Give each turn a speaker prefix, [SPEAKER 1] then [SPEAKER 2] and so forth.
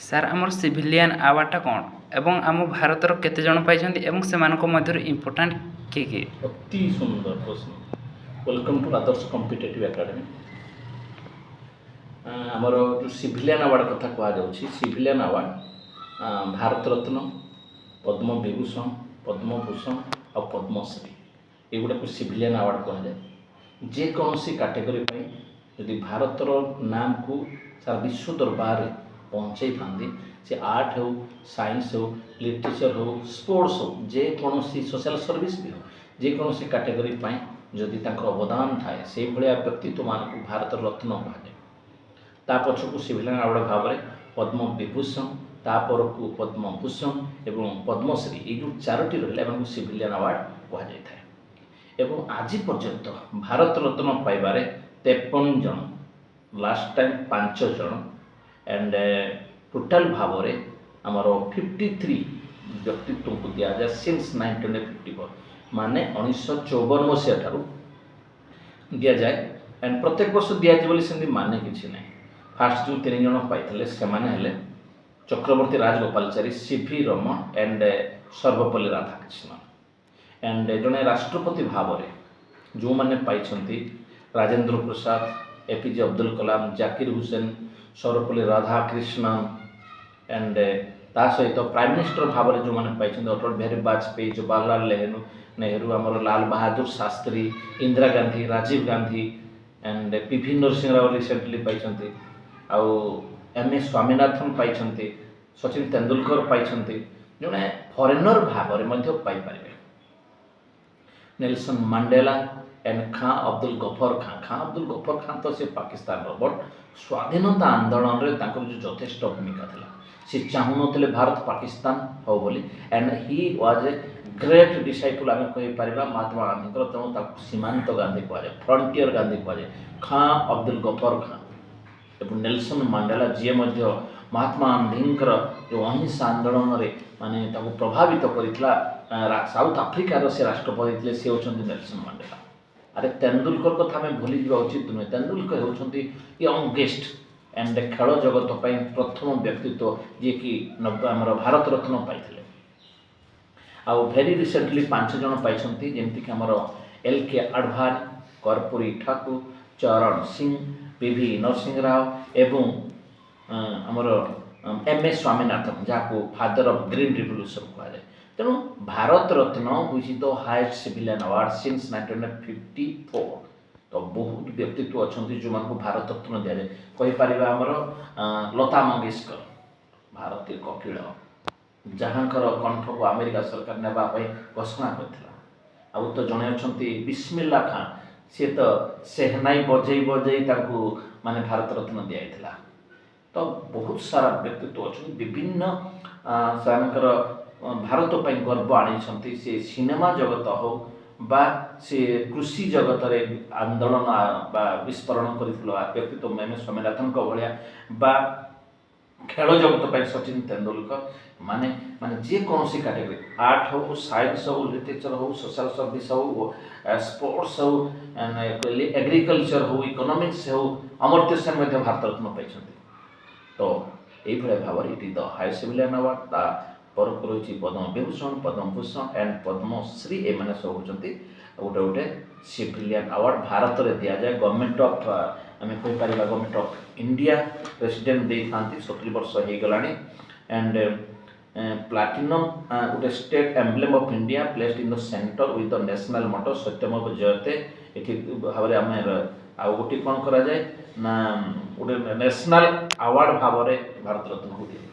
[SPEAKER 1] Sir ଆମର civilian ଆୱାର୍ଡ଼ଟା କ'ଣ ଏବଂ ଆମ ଭାରତର କେତେ ଜଣ ପାଇଛନ୍ତି ଏବଂ ସେମାନଙ୍କ ମଧ୍ୟରୁ ଇମ୍ପୋର୍ଟାଣ୍ଟ କିଏ କିଏ?
[SPEAKER 2] ଅତି ସୁନ୍ଦର ପ୍ରଶ୍ନ। Welcome to Adarsh competitive academy. ଆମର ଯେଉଁ ସିଭିଲିଆନ୍ ଆୱାର୍ଡ଼ କଥା କୁହାଯାଉଛି, ସିଭିଲିଆନ୍ ଆୱାର୍ଡ଼ ଭାରତ ରତ୍ନ, ପଦ୍ମ ବିଭୂଷଣ, ପଦ୍ମଭୂଷଣ ଆଉ ପଦ୍ମଶ୍ରୀ ଏଗୁଡ଼ାକୁ ସିଭିଲିଆନ୍ ଆୱାର୍ଡ଼ କୁହାଯାଏ। ଯେକୌଣସି କାଟେଗୋରୀ ପାଇଁ ଯଦି ଭାରତର ନାମକୁ ସାରା ବିଶ୍ୱ ଦରବାରରେ ପହଞ୍ଚାଇଥାନ୍ତି, ସେ ଆର୍ଟ ହେଉ, ସାଇନ୍ସ ହେଉ, ଲିଟରେଚର ହେଉ, ସ୍ପୋର୍ଟସ୍ ହେଉ, ଯେକୌଣସି ସୋସିଆଲ୍ ସର୍ଭିସ୍ ବି ହେଉ, ଯେକୌଣସି କାଟେଗୋରୀ ପାଇଁ ଯଦି ତାଙ୍କର ଅବଦାନ ଥାଏ, ସେଇଭଳିଆ ବ୍ୟକ୍ତିତ୍ୱମାନଙ୍କୁ ଭାରତ ରତ୍ନ କୁହାଯାଏ। ତା ପଛକୁ ସିଭିଲିଆନ୍ ଆୱାର୍ଡ଼ ଭାବରେ ପଦ୍ମ ବିଭୂଷଣ, ତା ପରକୁ ପଦ୍ମଭୂଷଣ ଏବଂ ପଦ୍ମଶ୍ରୀ, ଏଇ ଯେଉଁ ଚାରୋଟି ରହିଲା ଏମାନଙ୍କୁ ସିଭିଲିଆନ୍ ଆୱାର୍ଡ଼ କୁହାଯାଇଥାଏ। ଏବଂ ଆଜି ପର୍ଯ୍ୟନ୍ତ ଭାରତ ରତ୍ନ ପାଇବାରେ 53 ଜଣ, ଲାଷ୍ଟ ଟାଇମ୍ 5 ଜଣ, एंड टोटाल भाव में आमर 53 व्यक्तित्व को दिजाए सिंस 1954 माने 1954 मसीहा ठारू दि जाए। एंड प्रत्येक वर्ष दिजाए बोली सेमती माने किसी ना। फास्ट जो 3 जन पाई से Chakravarti Rajagopalachari, CV Raman and Sarvepalli Radhakrishnan. And जड़े राष्ट्रपति भाव में जो मैंने पाई राजेंद्र प्रसाद, एपीजे अब्दुल कलाम, जाकिर हुसैन, सर्वपल्ली राधाकृष्ण एंड ता सहित प्राइम मिनिस्टर भाव में जो मैंने पाई अटल बिहारी वाजपेयी, जवाहरलाल नेहरू, आमर Lal Bahadur Shastri, Indira Gandhi, Rajiv Gandhi and PV Narasimha Rao recently पाई, आउ एम ए स्वामीनाथन पाई, सचिन तेंदुलकर पाई, जड़े फरेनर भाव में पाई पारे। Nelson Mandela and Khan Abdul Ghaffar Khan. Khan Abdul Ghaffar Khan तो से पाकिस्तान बट स्वाधीनता आंदोलन रे तांको जो यथेष्ट भूमिका था, सी चाहून भारत पाकिस्तान हो बोली। And he was a great disciple आम कहीपर महात्मा गांधी, तेणु सीमांत गांधी कहुए, फ्रंटियर गांधी कहुए। खां अब्दुल गफर खां और नेल्सन मंडेला जी महात्मा गांधी जो अहिंसा आंदोलन में माने प्रभावित करता साउथ आफ्रिकार से राष्ट्रपति थे, सी होती नेल्सन मंडेला। अरे तेंदुलकर कथा आम भूली जा उचित नुहे। तेंदुलकर होती यंगेस्ट एंड खेल जगत पर प्रथम व्यक्तित्व जी कि आम भारत रत्न पाई। आउ भेरी रिसेंटली 5 जन पाई, जमीक आमर LK आडवाणी, कर्पूरी ठाकुर, चरण सिंह, पीवी नरसिंह राव एवं आमर एम ए स्वामीनाथन, जहाँ फादर ऑफ ग्रीन रिवोल्यूशन कहुए। तेणु भारत रत्न हुई the highest civilian award since 1954। तो बहुत व्यक्तित्व अच्छा जो मान भारत रत्न दि जाए। कहीपर आमर लता मंगेशकर, भारतीय कोकिल, जहाँकर कंठ को अमेरिका सरकार नापी घोषणा करथिला। आउ तो जड़े अच्छा बिस्मिल्ला खां, सी तो सेहनाई बजई बजई माने भारत रत्न दि जाइथिला। तो बहुत सारा व्यक्तित्व अच्छा विभिन्न सेमानकर भारत पर गर्व आनी, से सिनेमा जगत हो बा से कृषि जगत रे आंदोलन बा विस्फोरण करथिला व्यक्तित्व एम ए स्वामीनाथन भाया बा खेल जगत पर सचिन तेंदुलकर, माने माने जेकोसी कैटेगरी आर्ट हो, साइंस हो, लिटरेचर हो, सोशल सर्विस हो, स्पोर्ट्स हो, एग्रीकल्चर हो, इकोनॉमिक्स हो, अमर्त्य सेन भारत रत्न पाई। तो ये भाव में it is the highest civilian award. परक रही पद्म विभूषण, पद्मभूषण एंड पद्मश्री, एम सब होती गोटे गोटे सिविलियन अवार्ड भारत में दि जाए। गवर्नमेंट ऑफ आम कहीपर गवर्नमेंट ऑफ इंडिया प्रेसिडेंट दे था 70 वर्ष हो गला। एंड प्लाटिनम गोटे state emblem of India placed in the centre with the national motto Satyameva Jayate. ये भाव में आम आउ गोटे कौन करा जाए ना गोटे नेशनल अवार्ड भाव में भारत रत्न को दिया।